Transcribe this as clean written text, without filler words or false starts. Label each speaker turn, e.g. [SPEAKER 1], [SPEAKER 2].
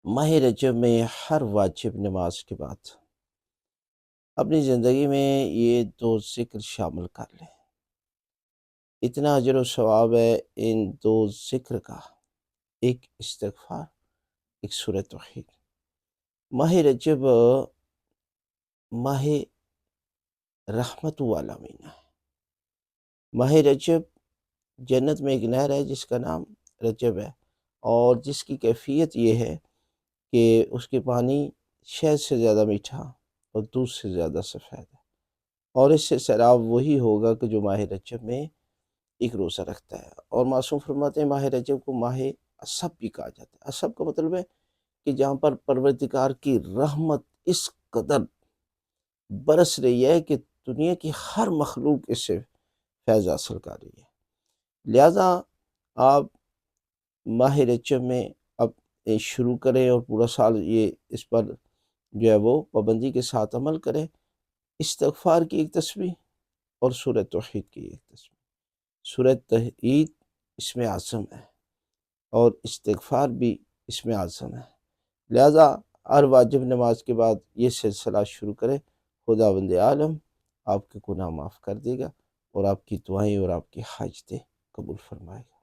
[SPEAKER 1] ماہ رجب میں ہر واجب نماز کے بعد اپنی زندگی میں یہ دو ذکر شامل کر لیں۔ اتنا اجر و ثواب ہے ان دو ذکر کا، ایک استغفار، ایک سورہ توحید۔ ماہ رجب ماہ رحمت والا مہینہ ہے۔ ماہ رجب جنت میں ایک نہر ہے جس کا نام رجب ہے، اور جس کی کیفیت یہ ہے کہ اس کے پانی شہد سے زیادہ میٹھا اور دودھ سے زیادہ سفید ہے، اور اس سے سیراب وہی ہوگا کہ جو ماہ رجب میں ایک روزہ رکھتا ہے۔ اور معصوم فرماتے ہیں ماہ رجب کو ماہ عصب بھی کہا جاتا ہے۔ عصب کا مطلب ہے کہ جہاں پر پروردگار کی رحمت اس قدر برس رہی ہے کہ دنیا کی ہر مخلوق اس سے فیض حاصل کر رہی ہے۔ لہٰذا آپ ماہ رجب میں اب شروع کریں اور پورا سال یہ اس پر جو ہے وہ پابندی کے ساتھ عمل کریں۔ استغفار کی ایک تسبیح اور سورہ توحید کی ایک تسبیح۔ سورہ توحید اس میں اعظم ہے اور استغفار بھی اس میں اعظم ہے، لہذا ہر واجب نماز کے بعد یہ سلسلہ شروع کریں۔ خداوند عالم آپ کے گناہ معاف کر دے گا اور آپ کی دعائیں اور آپ کی حاجتیں قبول فرمائے گا۔